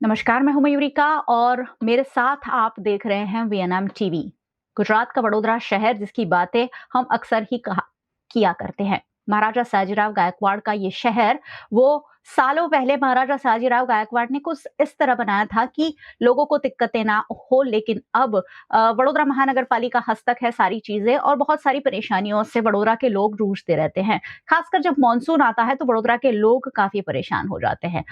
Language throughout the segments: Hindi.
नमस्कार, मैं हूँ मयूरिका और मेरे साथ आप देख रहे हैं वीएनएम टीवी। गुजरात का वडोदरा शहर जिसकी बातें हम अक्सर ही कहा किया करते हैं। महाराजा साजीराव गायकवाड़ का ये शहर वो सालों पहले महाराजा साजीराव गायकवाड़ ने कुछ इस तरह बनाया था कि लोगों को दिक्कतें ना हो, लेकिन अब वडोदरा महानगर पालिका हस्तक है सारी चीजें और बहुत सारी परेशानियों से वडोदरा के लोग जूझते रहते हैं। खासकर जब मानसून आता है तो वडोदरा के लोग काफी परेशान हो जाते हैं।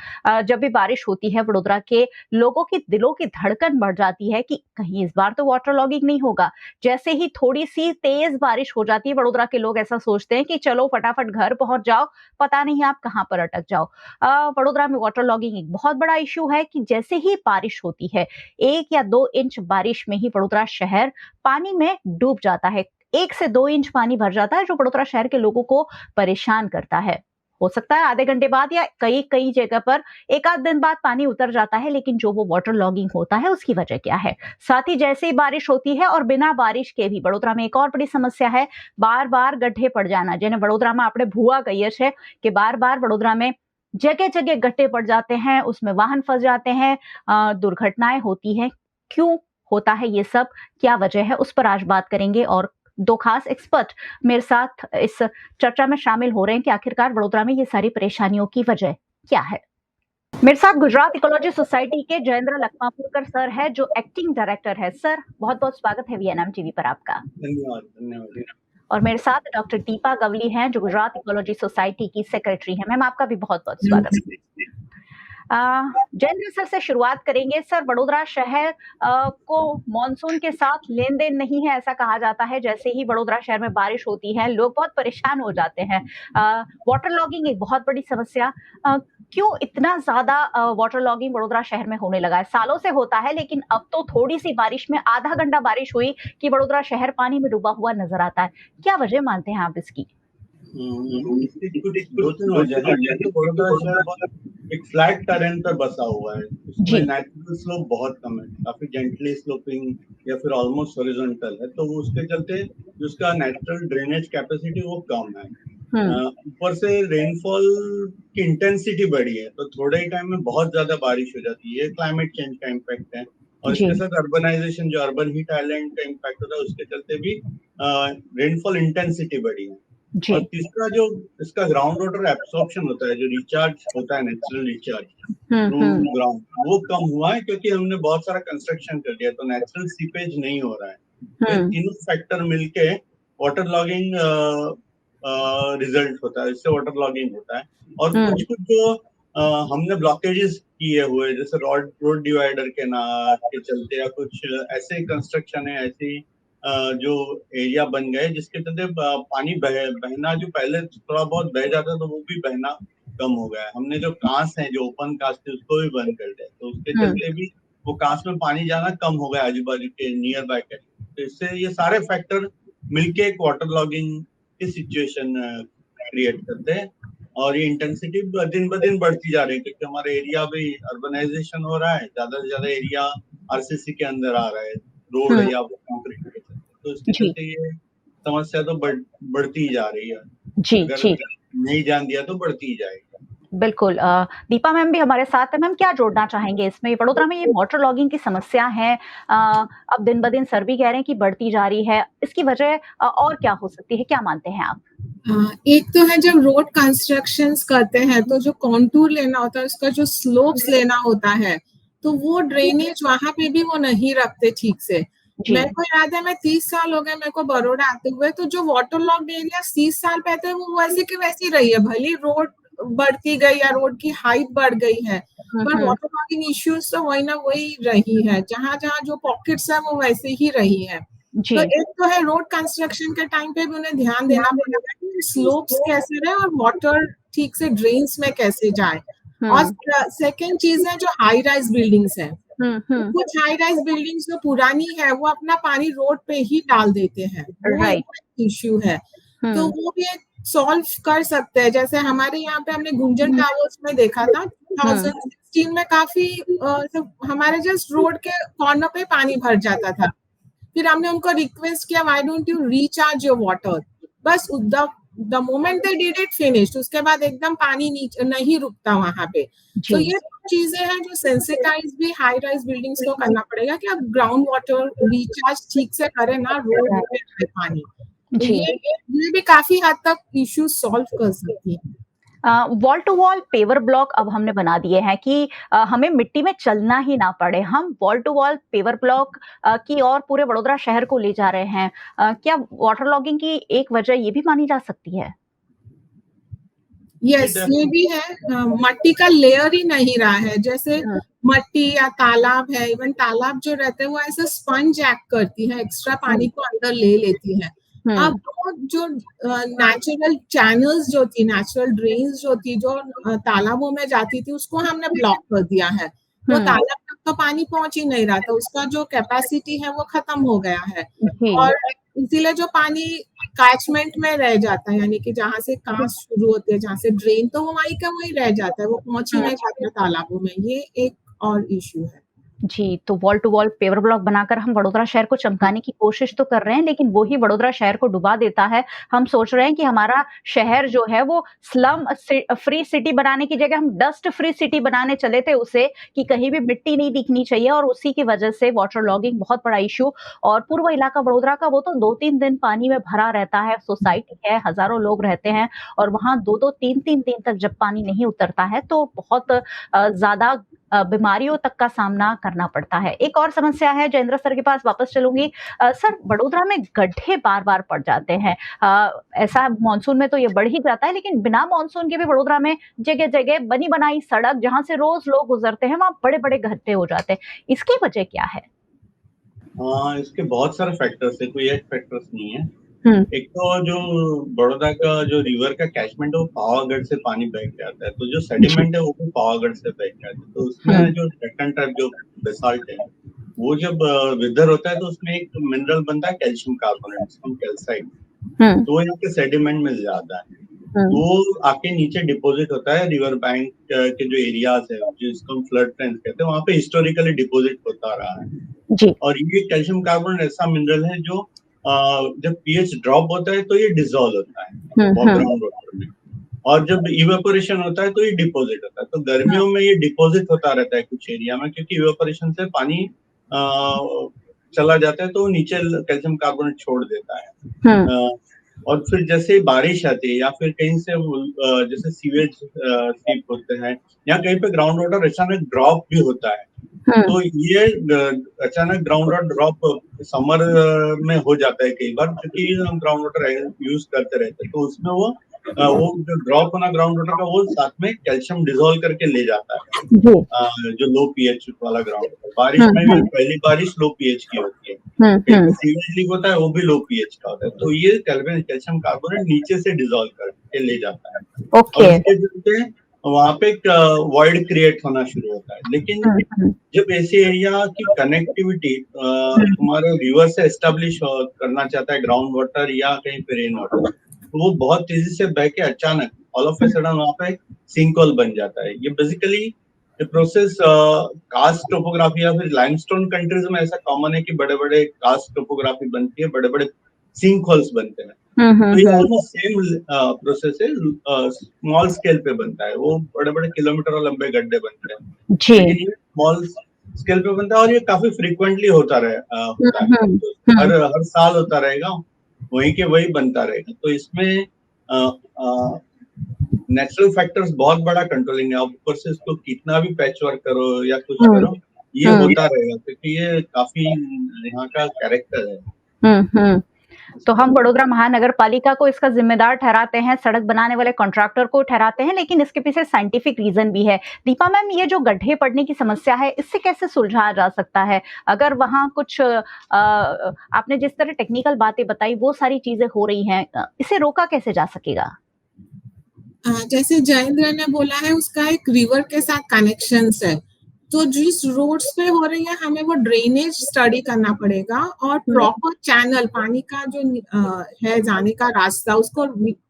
जब भी बारिश होती है वडोदरा के लोगों की दिलों की धड़कन बढ़ जाती है कि कहीं इस बार तो वाटर लॉगिंग नहीं होगा। जैसे ही थोड़ी सी तेज बारिश हो जाती है वडोदरा के लोग ऐसा सोचते हैं कि चलो फटाफट घर पहुंच जाओ, पता नहीं आप कहां पर अटक जाओ। वडोदरा में वाटर लॉगिंग एक बहुत बड़ा इशू है कि जैसे ही बारिश होती है 1 या 2 इंच बारिश में ही वडोदरा शहर पानी में डूब जाता है। 1 से 2 इंच पानी भर जाता है जो वडोदरा शहर के लोगों को परेशान करता है। हो सकता है आधे घंटे बाद या कई कई जगह पर एक आध दिन बाद पानी उतर जाता है, लेकिन जो वो वाटर लॉगिंग होता है उसकी वजह क्या है? साथ ही जैसे ही बारिश होती है और बिना बारिश के भी वडोदरा में एक और बड़ी समस्या है, बार बार गड्ढे पड़ जाना, जिन्हें वडोदरा में આપણે ભૂવા કહીએ છે कि बार बार वडोदरा में जगह जगह गड्ढे पड़ जाते हैं, उसमें वाहन फंस जाते हैं, दुर्घटनाएं होती हैं। क्यों होता है ये सब, क्या वजह है, उस पर आज बात करेंगे और दो खास एक्सपर्ट मेरे साथ इस चर्चा में शामिल हो रहे हैं कि आखिरकार वडोदरा में ये सारी परेशानियों की वजह क्या है। मेरे साथ गुजरात इकोलॉजी सोसाइटी के जयेंद्र लखमापुरकर सर है जो एक्टिंग डायरेक्टर है। सर, बहुत बहुत स्वागत है वीएनएम टीवी पर आपका। धन्यवाद धन्यवाद। और मेरे साथ डॉक्टर दीपा गवली हैं जो गुजरात इकोलॉजी सोसाइटी की सेक्रेटरी हैं। मैम, आपका भी बहुत बहुत स्वागत है। जयेंद्र सर से शुरुआत करेंगे। सर, वडोदरा शहर को मॉनसून के साथ लेन देन नहीं है ऐसा कहा जाता है। जैसे ही वडोदरा शहर में बारिश होती है लोग बहुत परेशान हो जाते हैं। वाटर लॉगिंग एक बहुत बड़ी समस्या। क्यों इतना ज्यादा वाटर लॉगिंग वडोदरा शहर में होने लगा है? सालों से होता है, लेकिन अब तो थोड़ी सी बारिश में आधा घंटा बारिश हुई कि वडोदरा शहर पानी में डूबा हुआ नजर आता है। क्या वजह मानते हैं आप इसकी? इसकी कुछ 2-3 वजह है। जैसे वडोदरा शहर बहुत एक फ्लैट टेरेन पर बसा हुआ है, उसमें नेचुरल स्लोप बहुत कम है, काफी जेंटली स्लोपिंग या फिर ऑलमोस्ट हॉरिजॉन्टल है, तो उसके चलते उसका नेचुरल ड्रेनेज कैपेसिटी वो कम है। ऊपर से रेनफॉल की इंटेंसिटी बढ़ी है, तो थोड़े ही टाइम में बहुत ज्यादा बारिश हो जाती है। ये क्लाइमेट चेंज का इम्पैक्ट है और इसके साथ अर्बनाइजेशन, जो अर्बन हीट आइलैंड का इम्पैक्ट होता है, उसके चलते भी रेनफॉल इंटेंसिटी बढ़ी है। और तीसरा जो इसका ग्राउंड वाटर एब्सॉर्प्शन होता है, जो रिचार्ज होता है, नेचुरल रिचार्ज थ्रू ग्राउंड, वो कम हुआ है क्योंकि हमने बहुत सारा कंस्ट्रक्शन कर दिया, तो नेचुरल सीपेज नहीं हो रहा है। तो तीनों फैक्टर मिलके वाटर लॉगिंग रिजल्ट होता है, इससे वाटर लॉगिंग होता है। और कुछ कुछ जो हमने ब्लॉकेजेस किए हुए, जैसे रोड डिवाइडर के चलते, या कुछ ऐसे कंस्ट्रक्शन है, ऐसी जो एरिया बन गए जिसके चलते पानी बहना जो पहले थोड़ा बहुत बह जाता तो वो भी बहना कम हो गया है। हमने जो कांस है, जो ओपन कांस थे, उसको भी बंद कर दिया, तो उसके चलते भी वो कांस में पानी जाना कम हो गया आजू बाजू के नियर बाय के। तो इससे ये सारे फैक्टर मिलके एक वाटर लॉगिंग की सिचुएशन क्रिएट करते हैं, और ये इंटेंसिटी दिन ब दिन बढ़ती जा रही है क्योंकि हमारा एरिया भी अर्बनाइजेशन हो रहा है, ज्यादा से ज्यादा एरिया आरसीसी के अंदर आ रहा है, रोड या कंक्रीट के चलते, तो इसके चलते ये समस्या तो बढ़ती जा रही है। अगर नहीं ध्यान दिया तो बढ़ती ही जाएगी। बिल्कुल। दीपा मैम भी हमारे साथ है। मैम, क्या जोड़ना चाहेंगे इसमें? वडोदरा में ये वाटर लॉगिंग की समस्या है, अब दिन ब दिन सर भी कह रहे हैं कि बढ़ती जा रही है, इसकी वजह और क्या हो सकती है, क्या मानते हैं आप? एक तो है जब रोड कंस्ट्रक्शंस करते हैं तो जो कॉन्टूर लेना होता है, उसका जो स्लोप्स लेना होता है, तो वो ड्रेनेज वहां पे भी वो नहीं रखते ठीक से। मेरे को याद है, मैं 30 साल हो गए मेरे को बड़ौदा आते हुए, तो जो वाटर लॉग्ड एरिया 30 साल पहले वो वैसे की वैसी रही है। भले रोड बढ़ती गई या रोड की हाइट बढ़ गई है, पर वाटर लॉगिंग इश्यूज तो वही ना वही रही है। जहाँ जहाँ जो पॉकेट्स है वो वैसे ही रही है। तो एक तो है रोड कंस्ट्रक्शन के टाइम पे भी उन्हें ध्यान देना पड़ेगा कि स्लोप्स कैसे रहे और वाटर ठीक से ड्रेन्स में कैसे जाए। और सेकेंड चीज है जो हाई राइज बिल्डिंग्स है। कुछ हाई राइज बिल्डिंग्स जो पुरानी है वो अपना पानी रोड पे ही डाल देते हैं, वो एक इश्यू है। तो वो भी एक सॉल्व कर सकते हैं। जैसे हमारे यहाँ पे हमने गुंजन टावर्स में देखा था 2016 में, काफी हमारे जस्ट रोड के कॉर्नर पे पानी भर जाता था। फिर हमने उनको रिक्वेस्ट किया, why don't you recharge your water, बस the moment they did it finished, उसके बाद एकदम पानी नीचे नहीं रुकता वहां पे। तो ये चीजें हैं जो सेंसिटाइज भी हाई राइज बिल्डिंग्स को करना पड़ेगा कि आप ग्राउंड वाटर रिचार्ज ठीक से करें ना, रोड पे आए पानी। तो ये भी काफी हद तक इश्यू सॉल्व कर सकती है। Wall to wall paver block अब हमने बना दिए हैं कि हमें मिट्टी में चलना ही ना पड़े, हम wall to wall paver block की और पूरे वडोदरा शहर को ले जा रहे हैं। क्या वाटर लॉगिंग की एक वजह ये भी मानी जा सकती है? यस, ये भी है। मट्टी का लेयर ही नहीं रहा है, जैसे मट्टी या तालाब है, इवन तालाब जो रहते हैं वो ऐसे स्पंज एक्ट करती है, एक्स्ट्रा पानी को अंदर ले लेती है। अब वो जो नेचुरल चैनल्स जो थी, नेचुरल ड्रेन्स जो थी, जो तालाबों में जाती थी, उसको हमने ब्लॉक कर दिया है। तो तालाब तक तो पानी पहुंच ही नहीं रहा था, उसका जो कैपेसिटी है वो खत्म हो गया है। और इसीलिए जो पानी कैचमेंट में रह जाता है, यानी कि जहाँ से कांस शुरू होते हैं, जहाँ से ड्रेन, तो वो वहीं का वहीं रह जाता है, वो पहुंच ही नहीं पाता तालाबों में। ये एक और इश्यू है। जी, तो wall to wall paver block बनाकर हम वडोदरा शहर को चमकाने की कोशिश तो कर रहे हैं, लेकिन वो ही वडोदरा शहर को डुबा देता है। हम सोच रहे हैं कि हमारा शहर जो है वो स्लम फ्री सिटी बनाने की जगह हम डस्ट फ्री सिटी बनाने चले थे उसे, कि कहीं भी मिट्टी नहीं दिखनी चाहिए, और उसी की वजह से वाटर लॉगिंग बहुत बड़ा इश्यू। और पूर्व इलाका वडोदरा का वो तो 2-3 दिन पानी में भरा रहता है, सोसाइटी है, हज़ारों लोग रहते हैं, और वहाँ 2-2 3-3 दिन तक जब पानी नहीं उतरता है तो बहुत ज़्यादा बीमारियों तक का सामना करना पड़ता है। एक और समस्या है, जयेंद्र सर के पास वापस चलूँगी। सर, वडोदरा में गड्ढे बार-बार पड़ जाते हैं। ऐसा मानसून में तो ये बढ़ ही जाता है, लेकिन बिना मानसून के भी वडोदरा में जगह-जगह बनी-बनाई सड़क, जहाँ से रोज़ लोग गुज़रते हैं, वहाँ बड़े-बड़े गड्ढे हो जाते हैं। इसकी वजह क्या है? इसके बहुत सारे फैक्टर्स है, कोई एक फैक्टर्स नहीं है। एक तो जो बड़ौदा का जो रिवर का कैचमेंट है वो पावागढ़ से पानी बह के आता है, तो जो सेडिमेंट है वो भी पावागढ़ से बह के आता है। तो उसमें जो सेकंड टाइप जो बेसाल्ट है, वो जब विदर होता है तो उसमें एक मिनरल बनता है कैल्शियम कार्बोनेट, जिसको हम कैल्साइट, तो वो यहाँ के सेडिमेंट में जाता है। वो आके नीचे डिपॉजिट होता है रिवर बैंक के जो एरियाज है, जिसको हम फ्लड प्लेन्स कहते हैं, वहाँ पे हिस्टोरिकली डिपॉजिट होता रहा है। और ये कैल्शियम कार्बोनेट ऐसा मिनरल है जो जब पीएच ड्रॉप होता है तो ये डिसॉल्व होता है ग्राउंड वाटर में, और जब इवेपोरेशन होता है तो ये डिपॉजिट होता है। तो गर्मियों में ये डिपॉजिट होता रहता है कुछ एरिया में, क्योंकि इवेपोरेशन से पानी चला जाता है तो वो नीचे कैल्शियम कार्बोनेट छोड़ देता है। और फिर जैसे बारिश आती है या फिर कहीं से जैसे सीवेज सीप होते हैं या कहीं पे ग्राउंड वाटर अचानक ड्रॉप भी होता है, तो ये अचानक ग्राउंड वाटर ड्रॉप समर में हो जाता है कई बार, क्योंकि हम ग्राउंड वाटर यूज करते रहते हैं, तो उसमें वो जो ड्रॉप होना ग्राउंड वाटर का वो साथ में कैल्शियम डिसॉल्व करके ले जाता है जो लो पीएच वाला ग्राउंड वाटर। बारिश में भी पहली बारिश लो पीएच की होती है, सीवेज लीक होता है वो भी लो पीएच का होता है, तो ये कैल्शियम कार्बोनेट नीचे से डिसॉल्व करके ले जाता है। और इसके चलते वहां पे एक वॉइड क्रिएट होना शुरू होता है। लेकिन जब ऐसे एरिया की कनेक्टिविटी तुम्हारे रिवर से एस्टेब्लिश करना चाहता है ग्राउंड वाटर या कहीं पे रेन वाटर, तो वो बहुत तेजी से बह के अचानक ऑल ऑफ ए सडन वहां पे सिंकहोल बन जाता है। ये बेसिकली प्रोसेस कास्ट टोपोग्राफी या फिर लाइमस्टोन कंट्रीज में ऐसा कॉमन है कि बड़े बड़े कास्ट टोपोग्राफी बनती है, बड़े बड़े सिंक होल्स बनते हैं। तो ये ऑलमोस्ट सेम प्रोसेस है, स्मॉल स्केल पे बनता है, वो बड़े बड़े किलोमीटर लंबे गड्ढे बनते हैं, लेकिन ये स्मॉल स्केल पे बनता है और ये काफी फ्रीक्वेंटली होता है। हर साल होता रहेगा, वही के वही बनता रहेगा। तो इसमें नेचुरल फैक्टर्स बहुत बड़ा कंट्रोलिंग है। ऊपर से इसको कितना भी पैच वर्क करो या कुछ करो, ये होता रहेगा, क्योंकि ये काफी यहाँ का कैरेक्टर है। तो हम वडोदरा महानगर पालिका को इसका जिम्मेदार ठहराते हैं, सड़क बनाने वाले कॉन्ट्रैक्टर को ठहराते हैं, लेकिन इसके पीछे साइंटिफिक रीजन भी है। दीपा मैम, ये जो गड्ढे पड़ने की समस्या है, इससे कैसे सुलझाया जा सकता है? अगर वहाँ कुछ आपने जिस तरह टेक्निकल बातें बताई वो सारी चीजें हो रही हैं, इसे रोका कैसे जा सकेगा? जैसे जयेंद्र ने बोला है, उसका एक रिवर के साथ कनेक्शन है, तो जिस रोड्स पे हो रही है हमें वो ड्रेनेज स्टडी करना पड़ेगा और प्रॉपर चैनल, पानी का जो है जाने का रास्ता, उसको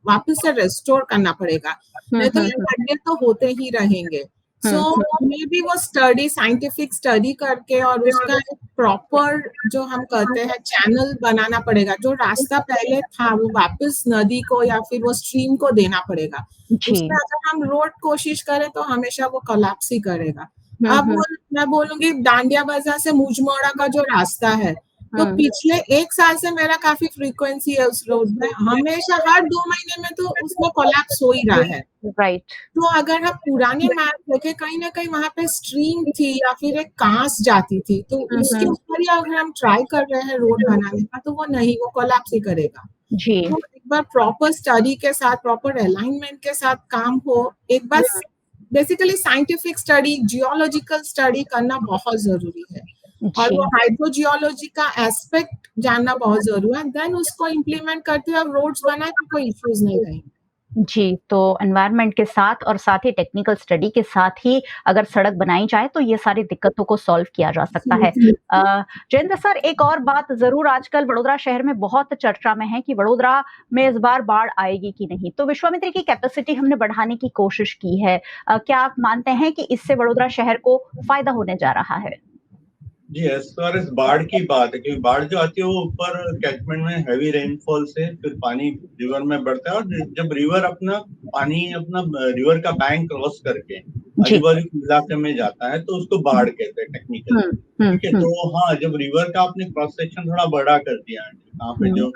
वापस से रेस्टोर करना पड़ेगा, नहीं तो ये गड्ढे तो होते ही रहेंगे। सो मे बी वो स्टडी साइंटिफिक स्टडी करके और उसका एक प्रॉपर जो हम कहते हैं चैनल बनाना पड़ेगा, जो रास्ता पहले था वो वापस नदी को या फिर वो स्ट्रीम को देना पड़ेगा। उसमें अगर हम रोड कोशिश करें तो हमेशा वो कोलैप्स ही करेगा। अब मैं बोलूंगी डांडिया बाजार से मुजमोड़ा का जो रास्ता है, तो पिछले 1 साल से मेरा काफी फ्रीक्वेंसी है उस रोड में, हमेशा हर 2 महीने में तो उसमें कोलैप्स हो ही रहा है। राइट। तो अगर हम पुराने मैप देखें, कहीं ना कहीं वहां पे स्ट्रीम थी या फिर एक कांस जाती थी, तो उसके ऊपर ही अगर हम ट्राई कर रहे हैं रोड बनाने का, तो वो नहीं, वो कोलैप्स ही करेगा। जी। तो एक बार प्रॉपर स्टडी के साथ, प्रॉपर अलाइनमेंट के साथ काम हो, एक बार basically scientific study, geological study करना बहुत जरूरी है, और वो हाइड्रोजियोलॉजी का एस्पेक्ट जानना बहुत जरूरी है। देन उसको इम्प्लीमेंट करते हुए रोड्स बनाए तो कोई इश्यूज नहीं रहेंगे। जी, तो एनवायरनमेंट के साथ और साथ ही टेक्निकल स्टडी के साथ ही अगर सड़क बनाई जाए तो ये सारी दिक्कतों को सॉल्व किया जा सकता है। जयेंद्र सर, एक और बात ज़रूर आजकल वडोदरा शहर में बहुत चर्चा में है कि वडोदरा में इस बार बाढ़ आएगी कि नहीं, तो विश्वामित्री की कैपेसिटी हमने बढ़ाने की कोशिश की है। क्या आप मानते हैं कि इससे वडोदरा शहर को फायदा होने जा रहा है? जी, एज फार एज बाढ़ की बात है, क्योंकि बाढ़ जो आती है वो ऊपर कैचमेंट में हैवी रेनफॉल से फिर पानी रिवर में बढ़ता है, और जब रिवर अपना रिवर का बैंक क्रॉस करके आजू बाजू इलाके में जाता है तो उसको बाढ़ कहते हैं टेक्निकली। ठीक है, तो हाँ, जब रिवर का आपने क्रॉस सेक्शन थोड़ा बड़ा कर दिया, वहाँ पे जो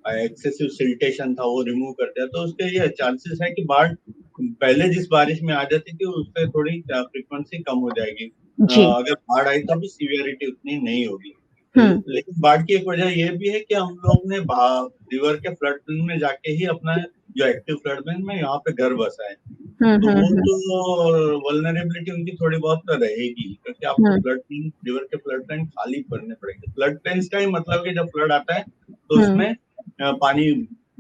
एक्सेसिव सिल्टेशन था वो रिमूव कर दिया, तो उसके ये चांसेस है कि बाढ़ पहले जिस बारिश में आ जाती थी उससे थोड़ी फ्रीक्वेंसी कम हो जाएगी। अगर बाढ़ आई तो भी सीवियरिटी उतनी नहीं होगी। लेकिन बाढ़ की एक वजह ये भी है कि हम लोग ने रिवर के फ्लड प्लेन में जाके ही अपना जो एक्टिव फ्लड प्लेन में यहाँ पे घर बसाए, तो वो तो वल्नरेबिलिटी उनकी थोड़ी बहुत तो रहेगी, क्योंकि आपको फ्लड प्लेन, रिवर के फ्लड प्लेन खाली करने पड़ेंगे। फ्लड प्लेन का ही मतलब है जब फ्लड आता है तो उसमें पानी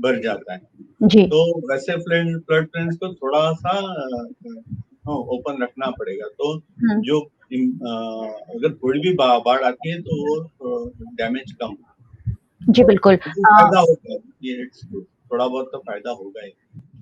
भर जाता है, तो वैसे फ्लड प्लेन को थोड़ा सा ओपन रखना पड़ेगा। तो जो अगर थोड़ी भी बाढ़ आती है तो वो डैमेज कम। जी बिल्कुल, फायदा होगा, थोड़ा बहुत तो फायदा होगा ही।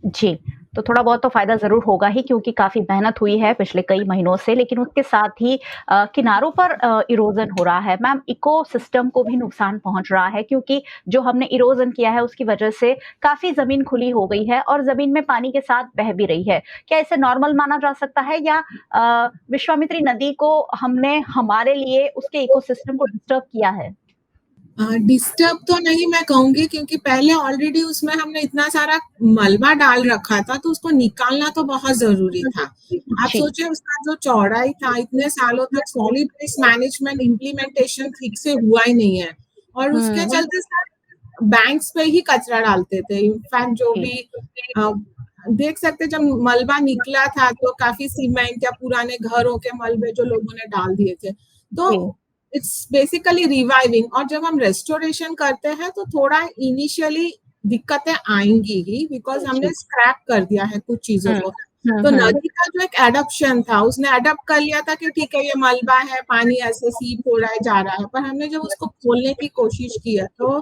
जी, तो थोड़ा बहुत तो फायदा जरूर होगा ही, क्योंकि काफी मेहनत हुई है पिछले कई महीनों से, लेकिन उसके साथ ही किनारों पर इरोजन हो रहा है। मैम, इकोसिस्टम को भी नुकसान पहुंच रहा है, क्योंकि जो हमने इरोजन किया है उसकी वजह से काफी जमीन खुली हो गई है और जमीन में पानी के साथ बह भी रही है। क्या इसे नॉर्मल माना जा सकता है, या विश्वामित्री नदी को हमने हमारे लिए उसके इकोसिस्टम को डिस्टर्ब किया है? डिस्टर्ब तो नहीं मैं कहूंगी, क्योंकि पहले ऑलरेडी उसमें हमने इतना सारा मलबा डाल रखा था, तो उसको निकालना तो बहुत जरूरी था। आप सोचिए उसका जो चौड़ाई था, इतने सालों तक सॉलिड वेस्ट मैनेजमेंट इम्प्लीमेंटेशन ठीक से हुआ ही नहीं है, और उसके चलते बैंक्स पे ही कचरा डालते थे। इनफैक्ट जो भी देख सकते, जब मलबा निकला था तो काफी सीमेंट या पुराने घरों के मलबे जो लोगों ने डाल दिए थे, तो इट्स बेसिकली रिवाइविंग। और जब हम रेस्टोरेशन करते हैं तो थोड़ा इनिशियली दिक्कतें आएंगी ही, बिकॉज हमने स्क्रैप कर दिया है कुछ चीजों को। तो नदी का जो एक एडप्शन था, उसने एडप्ट कर लिया था कि ठीक है ये मलबा है, पानी ऐसे सीप हो रहा है, जा रहा है, पर हमने जब उसको खोलने की कोशिश की है तो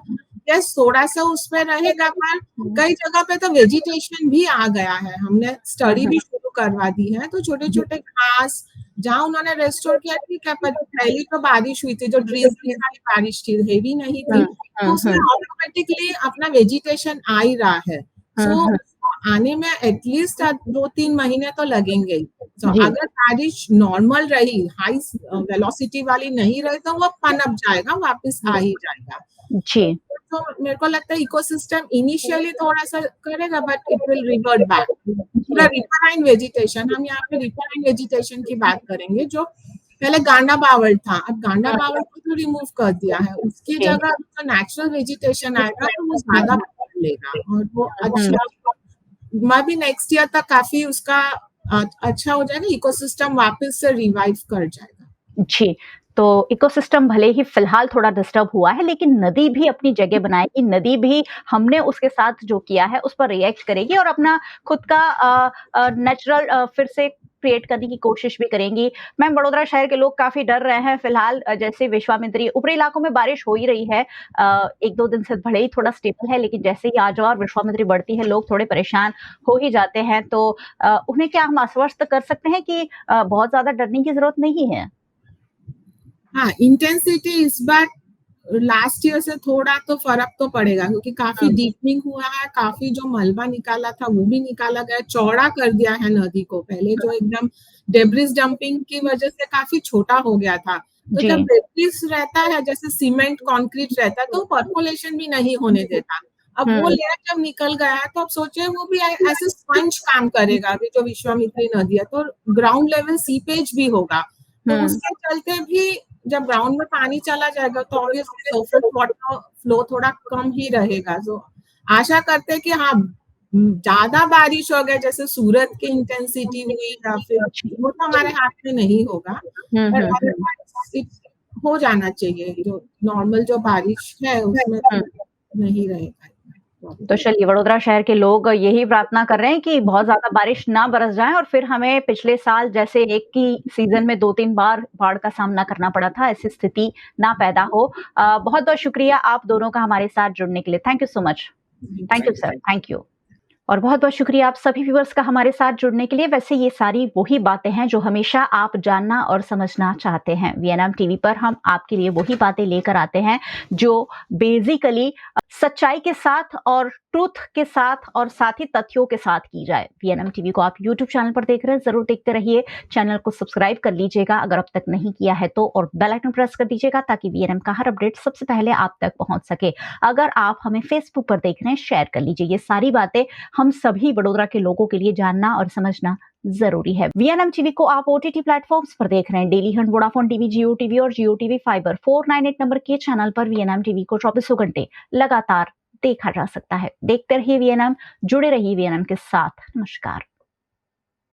यस थोड़ा सा उसमें रहेगा, पर कई जगह पे तो वेजिटेशन भी आ गया है। हमने स्टडी भी शुरू करवा दी है, तो छोटे छोटे घास जहाँ उन्होंने रेस्टोर किया, ठीक है, पर पहली तो बारिश हुई थी, जो ड्रिजली वाली बारिश थी, हेवी नहीं थी, तो उसमें ऑटोमेटिकली अपना वेजिटेशन आ ही रहा है। सो आने में एटलीस्ट 2-3 महीने तो लगेंगे ही। अगर बारिश नॉर्मल रही, हाई वेलोसिटी वाली नहीं रही, तो वो पनप जाएगा, वापस आ ही जाएगा। जी, तो मेरे को लगता है इकोसिस्टम इनिशियली थोड़ा सा करेगा, but it will revert back. पूरा रिपराइन वेजिटेशन, हम यहाँ पे रिपराइन वेजिटेशन की बात करेंगे, जो पहले गांडा बावड़ था, अब गांडा बावड़ को तो रिमूव कर दिया है, उसकी जगह जो नेचुरल वेजिटेशन आएगा तो वो ज्यादा लेगा, और वो अच्छा मैं भी नेक्स्ट ईयर तक काफी उसका अच्छा हो जाएगा, इकोसिस्टम वापस से रिवाइव कर जाएगा। जी, तो इकोसिस्टम भले ही फिलहाल थोड़ा डिस्टर्ब हुआ है, लेकिन नदी भी अपनी जगह बनाएगी। नदी भी हमने उसके साथ जो किया है उस पर रिएक्ट करेगी और अपना खुद का नेचुरल फिर से क्रिएट करने की कोशिश भी करेंगी। मैम, बड़ोदरा शहर के लोग काफ़ी डर रहे हैं फिलहाल, जैसे विश्वामित्री ऊपरी इलाकों में बारिश हो ही रही है, 1-2 दिन से भले ही थोड़ा स्टेबल है, लेकिन जैसे ही आजवा और विश्वामित्री बढ़ती है, लोग थोड़े परेशान हो ही जाते हैं। तो उन्हें क्या हम आश्वस्त कर सकते हैं कि बहुत ज़्यादा डरने की ज़रूरत नहीं है? हाँ, इंटेंसिटी इस बार लास्ट ईयर से थोड़ा तो फर्क तो पड़ेगा, क्योंकि काफी डीपनिंग हुआ है, काफी जो मलबा निकाला था वो भी निकाला गया, चौड़ा कर दिया है नदी को। पहले जो एकदम डेब्रिस डंपिंग की वजह से काफी छोटा हो गया था, तो जब डेब्रिस रहता है, जैसे सीमेंट कंक्रीट रहता है, तो पर्कोलेशन भी नहीं होने देता। अब वो लेयर जब निकल गया है, तो अब सोचे वो भी ऐसे स्पंज काम करेगा। अभी जो विश्वामित्री नदी है, तो ग्राउंड लेवल सीपेज भी होगा, तो उसके चलते भी जब ग्राउंड में पानी चला जाएगा तो ऑब्वियसली सरफेस वाटर फ्लो थोड़ा कम ही रहेगा। तो आशा करते हैं कि हाँ, ज्यादा बारिश हो गया जैसे सूरत की इंटेंसिटी हुई या फिर, वो तो हमारे हाथ में नहीं होगा, पर हो जाना चाहिए। जो नॉर्मल जो बारिश है उसमें नहीं रहेगा। तो चलिए, वडोदरा शहर के लोग यही प्रार्थना कर रहे हैं कि बहुत ज़्यादा बारिश ना बरस जाए और फिर हमें पिछले साल जैसे एक ही सीज़न में 2-3 बार बाढ़ का सामना करना पड़ा था, ऐसी स्थिति ना पैदा हो। बहुत-बहुत शुक्रिया आप दोनों का हमारे साथ जुड़ने के लिए। Thank you so much. Thank you sir, thank you. और बहुत-बहुत शुक्रिया आप सभी व्यूअर्स का हमारे साथ जुड़ने के लिए। वैसे ये सारी वही बातें हैं जो हमेशा आप जानना और समझना चाहते हैं। वीएनएम टीवी पर हम आपके लिए वही बातें लेकर आते हैं जो बेसिकली सच्चाई के साथ और ट्रूथ के साथ और साथ ही तथ्यों के साथ की जाए। वीएनएम टीवी को आप यूट्यूब चैनल पर देख रहे हैं, जरूर देखते रहिए। चैनल को सब्सक्राइब कर लीजिएगा अगर अब तक नहीं किया है तो, और बेल आइकन प्रेस कर दीजिएगा ताकि वीएनएम का हर अपडेट सबसे पहले आप तक पहुंच सके। अगर आप हमें फेसबुक पर देख रहे हैं, शेयर कर लीजिए। ये सारी बातें हम सभी बड़ोदरा के लोगों के लिए जानना और समझना जरूरी है। वीएनएम टीवी को आप ओटीटी प्लेटफॉर्म्स पर देख रहे हैं, डेली हंट, वोडाफोन टीवी, जियो टीवी और जियो टीवी फाइबर 498 नंबर के चैनल पर वीएनएम टीवी को 24 घंटे लगातार देखा जा सकता है। देखते रहिए वीएनएम, जुड़े रहिए वीएनएम के साथ। नमस्कार।